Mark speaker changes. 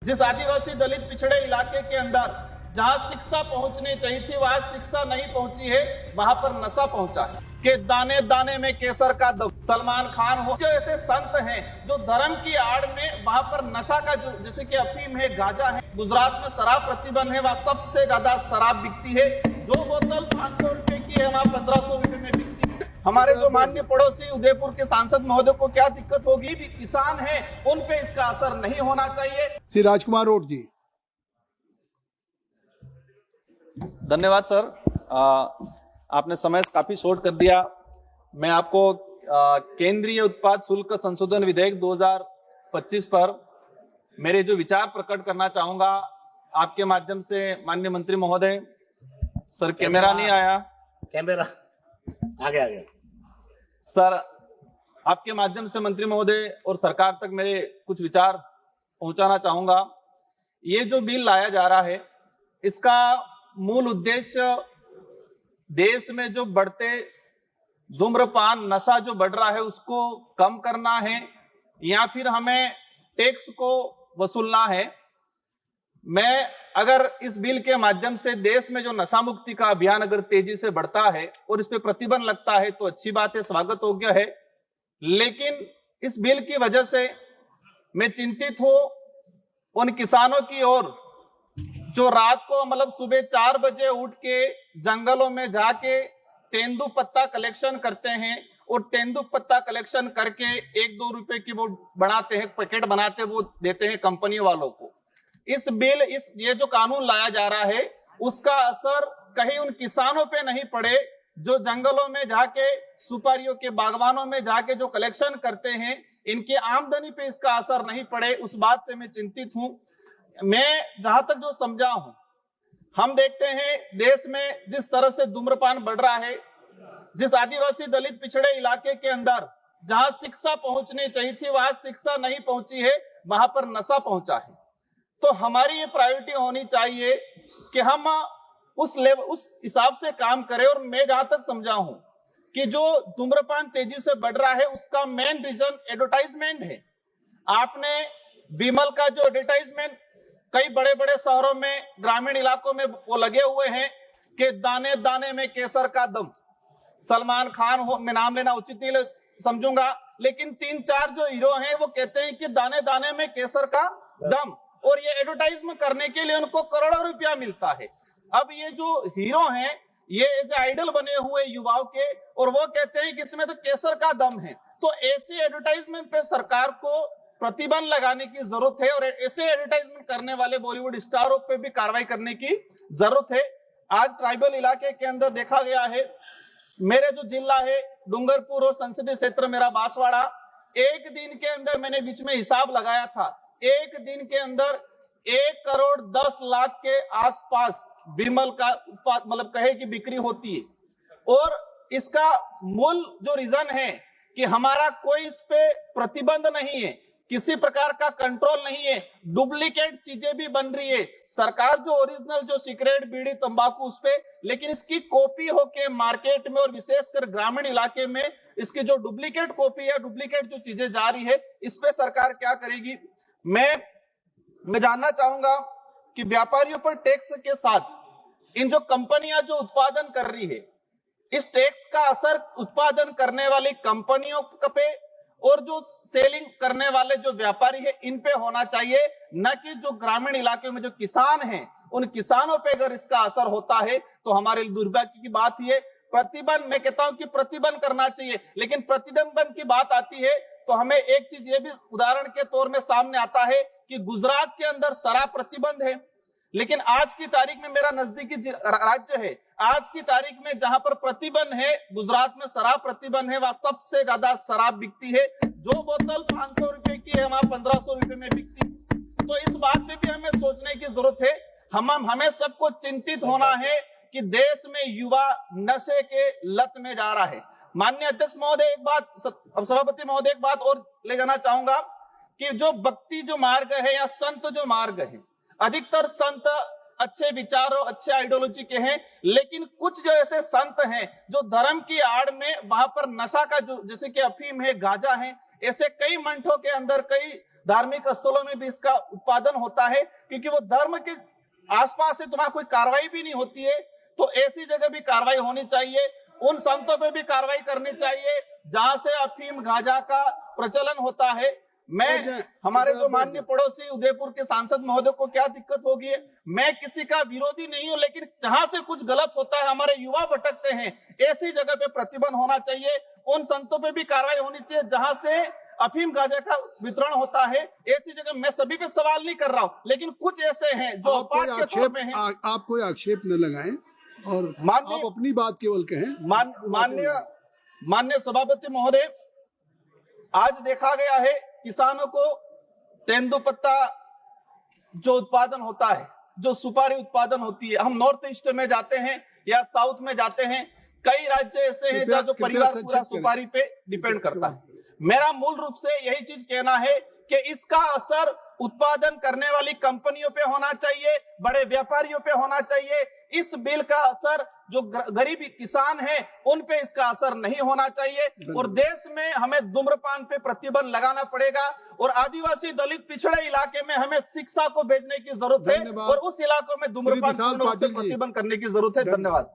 Speaker 1: जिस आदिवासी दलित पिछड़े इलाके के अंदर जहां शिक्षा पहुंचनी चाहिए थी वहां शिक्षा नहीं पहुंची है, वहां पर नशा पहुंचा है कि दाने दाने में केसर का दम। सलमान खान हो, जो ऐसे संत हैं जो धर्म की आड़ में वहां पर नशा का, जो जैसे कि अफीम है, गांजा है। गुजरात में शराब प्रतिबंध है, वहां सबसे ज्यादा शराब बिकती है। जो बोतल 500 रुपए की है वहां 1500 रुपए में बिकती है। हमारे जो माननीय पड़ोसी उदयपुर के सांसद महोदय को क्या दिक्कत होगी, भी किसान है उन पे इसका असर नहीं होना चाहिए।
Speaker 2: श्री राजकुमार रोड जी।
Speaker 1: धन्यवाद सर, आपने समय काफी शॉर्ट कर दिया। मैं आपको केंद्रीय उत्पाद शुल्क संशोधन विधेयक 2025 पर मेरे जो विचार प्रकट करना चाहूंगा आपके माध्यम से। माननीय मंत्री महोदय, सर कैमरा नहीं आया,
Speaker 3: कैमरा आ गया
Speaker 1: सर। आपके माध्यम से मंत्री महोदय और सरकार तक मेरे कुछ विचार पहुंचाना चाहूंगा। ये जो बिल लाया जा रहा है, इसका मूल उद्देश्य देश में जो बढ़ते धूम्रपान नशा जो बढ़ रहा है उसको कम करना है या फिर हमें टैक्स को वसूलना है। मैं अगर इस बिल के माध्यम से देश में जो नशा मुक्ति का अभियान अगर तेजी से बढ़ता है और इस पे प्रतिबंध लगता है तो अच्छी बात है, स्वागत योग्य है। लेकिन इस बिल की वजह से मैं चिंतित हूं उन किसानों की ओर जो रात को मतलब सुबह 4 बजे उठ के जंगलों में जाके तेंदू पत्ता कलेक्शन करते हैं और तेंदू पत्ता कलेक्शन करके 1-2 रुपए की वो बनाते हैं, पैकेट बनाते हैं, वो देते हैं कंपनी वालों को। ये जो कानून लाया जा रहा है उसका असर कहीं उन किसानों पे नहीं पड़े जो जंगलों में जाके सुपारियों के बागवानों में जाके जो कलेक्शन करते हैं, इनकी आमदनी पे इसका असर नहीं पड़े, उस बात से मैं चिंतित हूं। मैं जहां तक जो समझा हूं, हम देखते हैं देश में जिस तरह से धूम्रपान बढ़ रहा है, जिस आदिवासी दलित पिछड़े इलाके के अंदर जहां शिक्षा पहुंचनी चाहिए थी वहां शिक्षा नहीं पहुंची है, वहां पर नशा पहुंचा है। तो हमारी ये प्रायोरिटी होनी चाहिए कि हम उस हिसाब से काम करें। और मैं जहां तक समझा हूं कि जो धूम्रपान तेजी से बढ़ रहा है उसका मेन रीजन एडवर्टाइजमेंट है। आपने विमल का जो एडवर्टाइजमेंट कई बड़े बड़े शहरों में, ग्रामीण इलाकों में वो लगे हुए हैं कि दाने दाने में केसर का दम। सलमान खान हो, मैं नाम लेना उचित नहीं समझूंगा, लेकिन 3-4 जो हीरो हैं वो कहते हैं कि दाने दाने में केसर का दम, और ये एडवर्टाइजमेंट करने के लिए उनको करोड़ों रुपया मिलता है। अब ये जो हीरो हैं ये एज आइडल बने हुए युवाओं के, और वो कहते हैं कि इसमें तो केसर का दम है। तो ऐसी एडवर्टाइजमेंट पे सरकार को प्रतिबंध लगाने की जरूरत है और ऐसे एडवर्टाइजमेंट करने वाले बॉलीवुड स्टारों पे भी कार्रवाई करने की जरूरत है। आज ट्राइबल इलाके के अंदर देखा गया है, मेरे जो जिला है डूंगरपुर और संसदीय क्षेत्र मेरा बांसवाड़ा, एक दिन के अंदर मैंने बीच में हिसाब लगाया था, एक दिन के अंदर 1 करोड़ 10 लाख के आसपास विमल का उत्पाद मतलब कहे की बिक्री होती है। और इसका मूल जो रीजन है कि हमारा कोई इस पे प्रतिबंध नहीं है, किसी प्रकार का कंट्रोल नहीं है, डुप्लीकेट चीजें भी बन रही है। सरकार जो ओरिजिनल जो सिगरेट बीड़ी तंबाकू उस पे, लेकिन इसकी कॉपी होके मार्केट में और विशेषकर ग्रामीण इलाके में इसकी जो डुप्लीकेट कॉपी है, डुप्लीकेट जो चीजें जा रही है, इस पे सरकार क्या करेगी। मैं जानना चाहूंगा कि व्यापारियों पर टैक्स के साथ इन जो कंपनियां जो उत्पादन कर रही है, इस टैक्स का असर उत्पादन करने वाली कंपनियों पे और जो सेलिंग करने वाले जो व्यापारी है इन पे होना चाहिए, न कि जो ग्रामीण इलाके में जो किसान हैं उन किसानों पे अगर इसका असर होता है तो हमारे लिए दुर्भाग्य की बात ये। प्रतिबंध, मैं कहता हूं कि प्रतिबंध करना चाहिए, लेकिन प्रतिबंध की बात आती है तो हमें एक चीज ये भी उदाहरण के तौर में सामने आता है कि गुजरात के अंदर शराब प्रतिबंध है, लेकिन आज की तारीख में मेरा नजदीकी राज्य है, आज की तारीख में जहां पर प्रतिबंध है, गुजरात में शराब प्रतिबंध है, वहां सबसे ज्यादा शराब बिकती है। जो बोतल 500 रुपए की है वहां 1500 रुपए में बिकती है। तो इस बात पे भी हमें सोचने की जरूरत है। हमें सबको चिंतित होना है कि देश में युवा नशे के लत में जा रहा है। माननीय अध्यक्ष महोदय, एक बात, सभापति महोदय, एक बात और ले जाना चाहूंगा कि जो भक्ति जो मार्ग है या संत जो मार्ग है, अधिकतर संत अच्छे विचारों, अच्छे आइडियोलॉजी के हैं, लेकिन कुछ जो ऐसे संत हैं जो धर्म की आड़ में वहां पर नशा का जो जैसे कि अफीम है, गांजा है, ऐसे कई मंठों के अंदर, कई धार्मिक स्थलों में भी इसका उत्पादन होता है, क्योंकि वो धर्म के आसपास से तुम्हारा कोई कार्रवाई भी नहीं होती है, तो ऐसी जगह भी कार्रवाई होनी चाहिए। उन संतों पे भी कार्रवाई करनी चाहिए जहां से अफीम गांजा का प्रचलन होता है। मैं हमारे जो माननीय पड़ोसी उदयपुर के सांसद महोदय को क्या दिक्कत होगी, मैं किसी का विरोधी नहीं हूं, लेकिन जहां से कुछ गलत होता है, हमारे युवा भटकते हैं, ऐसी जगह पे प्रतिबंध होना चाहिए। उन संतों पे भी कार्रवाई होनी चाहिए जहां से अफीम गांजा का वितरण होता है। ऐसी जगह मैं सभी पे सवाल नहीं कर रहा हूं, लेकिन कुछ ऐसे हैं जो
Speaker 2: आप कोई आक्षेप न लगाएं और आप अपनी बात केवल कहें।
Speaker 1: माननीय सभापति महोदय, आज देखा गया है किसानों को तेंदुपत्ता जो उत्पादन होता है, जो सुपारी उत्पादन होती है, हम नॉर्थ ईस्ट में जाते हैं या साउथ में जाते हैं, कई राज्य ऐसे हैं जहाँ जो परिवार पूरा सुपारी पे डिपेंड करता है। मेरा मूल रूप से यही चीज कहना है कि इसका असर उत्पादन करने वाली कंपनियों पे होना चाहिए, बड़े व्यापारियों पे होना चाहिए। इस बिल का असर जो गरीब किसान हैं उन पे इसका असर नहीं होना चाहिए। और देश में हमें धूम्रपान पे प्रतिबंध लगाना पड़ेगा, और आदिवासी दलित पिछड़े इलाके में हमें शिक्षा को भेजने की जरूरत है, और उस इलाकों में धूम्रपान पूर्ण रूप से प्रतिबंध करने की जरूरत है। धन्यवाद।